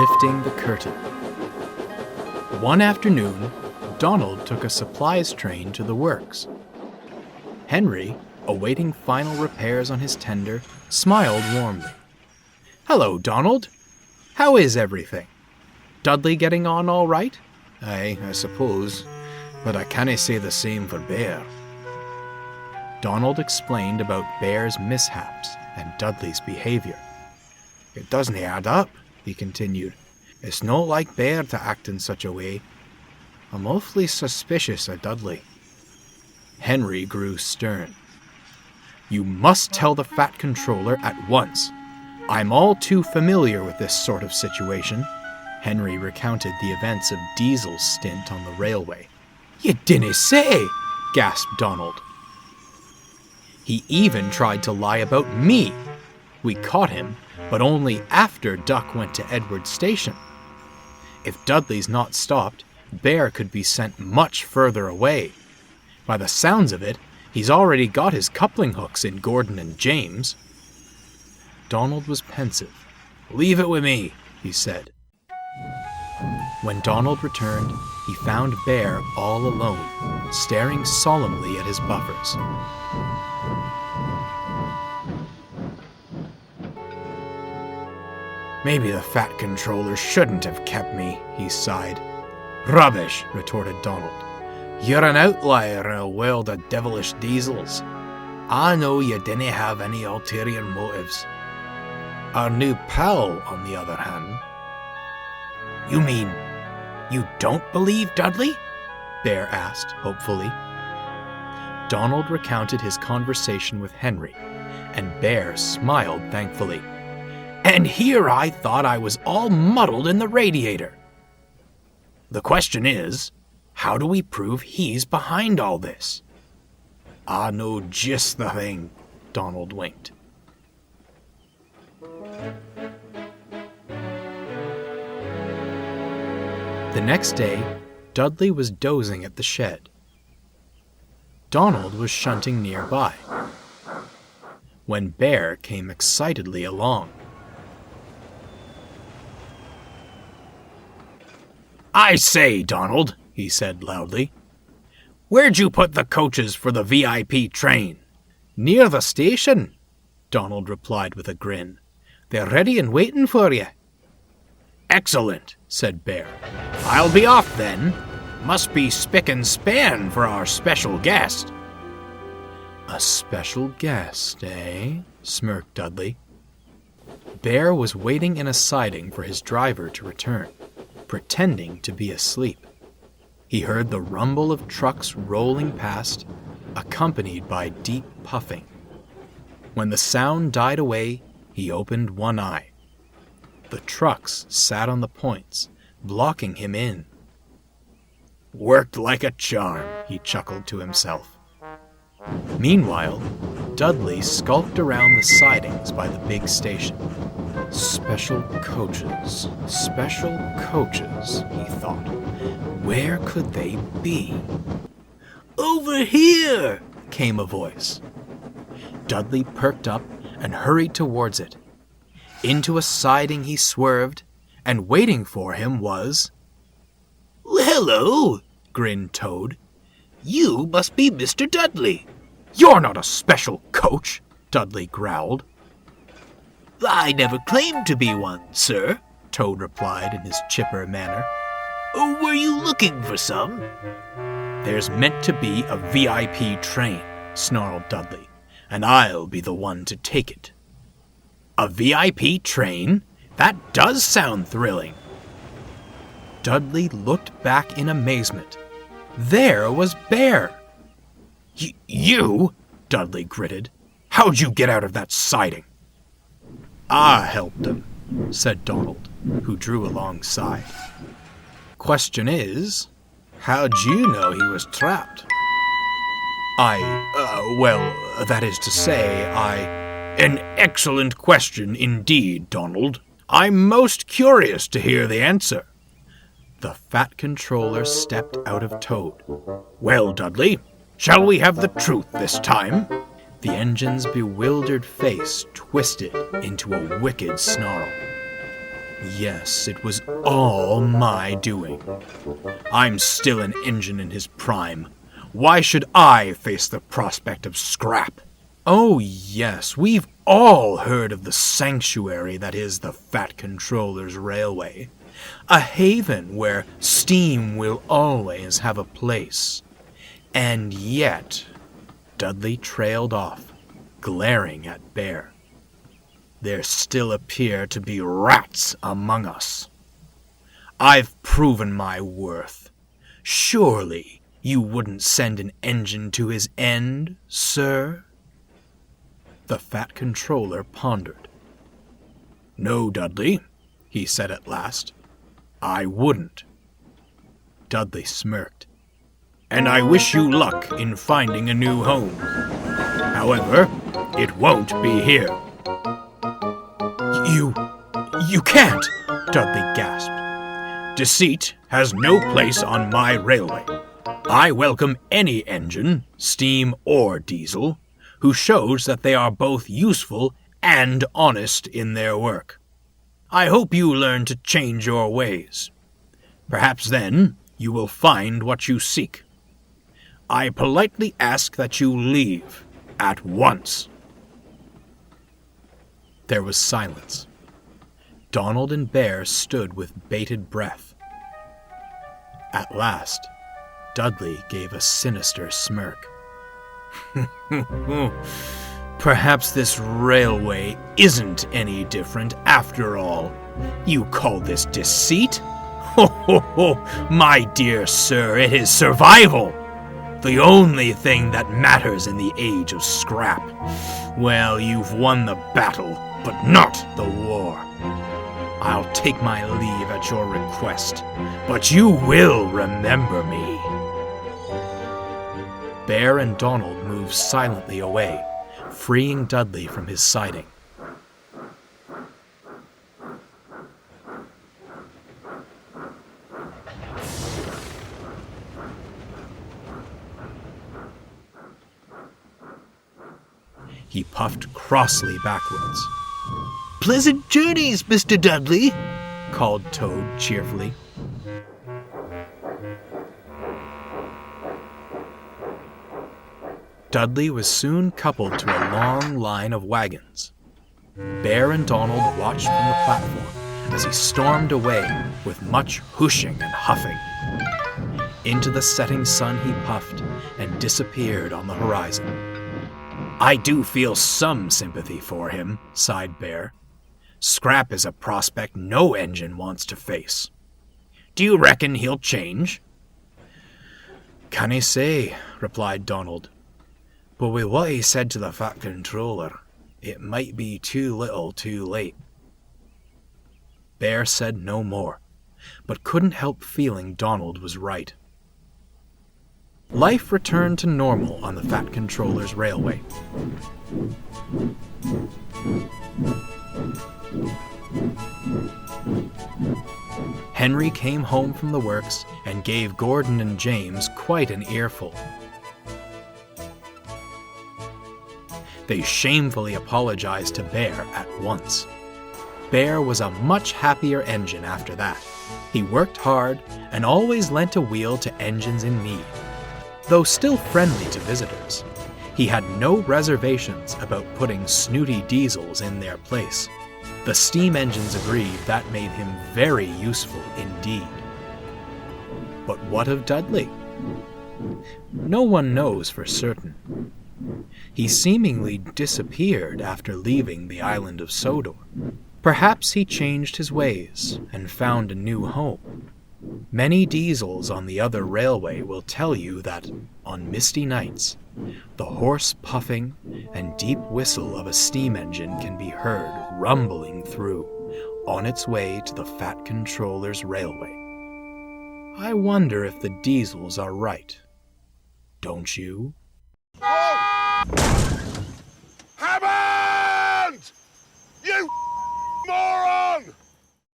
Lifting the curtain. One afternoon, Donald took a supplies train to the works. Henry, awaiting final repairs on his tender, smiled warmly. "Hello, Donald. How is everything? Dudley getting on all right?" "Aye, I suppose, but I cannae say the same for Bear." Donald explained about Bear's mishaps and Dudley's behavior. "It doesn't add up," he continued. "It's not like Bear to act in such a way. I'm awfully suspicious of Dudley." Henry grew stern. "You must tell the Fat Controller at once. I'm all too familiar with this sort of situation." Henry recounted the events of Diesel's stint on the railway. "You dinna say!" gasped Donald. "He even tried to lie about me. We caught him, but only after Duck went to Edward Station. If Dudley's not stopped, Bear could be sent much further away. By the sounds of it, he's already got his coupling hooks in Gordon and James." Donald was pensive. "Leave it with me," he said. When Donald returned, he found Bear all alone, staring solemnly at his buffers. "Maybe the Fat Controller shouldn't have kept me," he sighed. "Rubbish," retorted Donald. "You're an outlier in a world of devilish diesels. I know you didn't have any ulterior motives. Our new pal, on the other hand..." "You mean you don't believe Dudley?" Bear asked, hopefully. Donald recounted his conversation with Henry, and Bear smiled thankfully. "And here I thought I was all muddled in the radiator. The question is, how do we prove he's behind all this?" "I know just the thing," Donald winked. The next day, Dudley was dozing at the shed. Donald was shunting nearby, when Bear came excitedly along. "I say, Donald," he said loudly, "where'd you put the coaches for the VIP train?" "Near the station," Donald replied with a grin. "They're ready and waiting for you." "Excellent," said Bear. "I'll be off then. Must be spick and span for our special guest." "A special guest, eh?" smirked Dudley. Bear was waiting in a siding for his driver to return, pretending to be asleep. He heard the rumble of trucks rolling past, accompanied by deep puffing. When the sound died away, he opened one eye. The trucks sat on the points, blocking him in. "Worked like a charm," he chuckled to himself. Meanwhile, Dudley skulked around the sidings by the big station. Special coaches, he thought. Where could they be? "Over here!" came a voice. Dudley perked up and hurried towards it. Into a siding he swerved, and waiting for him was... "Hello," grinned Toad. "You must be Mr. Dudley." "You're not a special coach," Dudley growled. "I never claimed to be one, sir," Toad replied in his chipper manner. "Were you looking for some?" "There's meant to be a VIP train," snarled Dudley, "and I'll be the one to take it." "A VIP train? That does sound thrilling." Dudley looked back in amazement. There was Bear. You? Dudley gritted. "How'd you get out of that siding?" "I helped him," said Donald, who drew alongside. "Question is, how'd you know he was trapped?" That is to say, An excellent question indeed, Donald. I'm most curious to hear the answer." The Fat Controller stepped out of Toad. "Well, Dudley, shall we have the truth this time?" The engine's bewildered face twisted into a wicked snarl. Yes, it was all my doing. I'm still an engine in his prime. Why should I face the prospect of scrap? Oh yes, we've all heard of the sanctuary that is the Fat Controller's Railway. A haven where steam will always have a place. And yet, Dudley trailed off, glaring at Bear. There still appear to be rats among us. I've proven my worth. Surely you wouldn't send an engine to his end, sir? The Fat Controller pondered. No, Dudley, he said at last. I wouldn't. Dudley smirked. And I wish you luck in finding a new home. However, it won't be here. You can't, Dudley gasped. Deceit has no place on my railway. I welcome any engine, steam or diesel, who shows that they are both useful and honest in their work. I hope you learn to change your ways. Perhaps then you will find what you seek. I politely ask that you leave at once. There was silence. Donald and Bear stood with bated breath. At last, Dudley gave a sinister smirk. Perhaps this railway isn't any different after all. You call this deceit? Ho ho ho, my dear sir, it is survival. The only thing that matters in the age of scrap. Well, you've won the battle, but not the war. I'll take my leave at your request, but you will remember me. Bear and Donald moved silently away, freeing Dudley from his siding. He puffed crossly backwards. "Pleasant journeys, Mr. Dudley," called Toad cheerfully. Dudley was soon coupled to a long line of wagons. Bear and Donald watched from the platform as he stormed away with much whooshing and huffing. Into the setting sun he puffed and disappeared on the horizon. I do feel some sympathy for him, sighed Bear. Scrap is a prospect no engine wants to face. Do you reckon he'll change? Can't say, replied Donald. But with what he said to the Fat Controller, it might be too little too late. Bear said no more, but couldn't help feeling Donald was right. Life returned to normal on the Fat Controller's railway. Henry came home from the works and gave Gordon and James quite an earful. They shamefully apologized to Bear at once. Bear was a much happier engine after that. He worked hard and always lent a wheel to engines in need. Though still friendly to visitors, he had no reservations about putting snooty diesels in their place. The steam engines agreed that made him very useful indeed. But what of Dudley? No one knows for certain. He seemingly disappeared after leaving the island of Sodor. Perhaps he changed his ways and found a new home. Many diesels on the other railway will tell you that, on misty nights, the hoarse puffing and deep whistle of a steam engine can be heard rumbling through, on its way to the Fat Controller's railway. I wonder if the diesels are right. Don't you?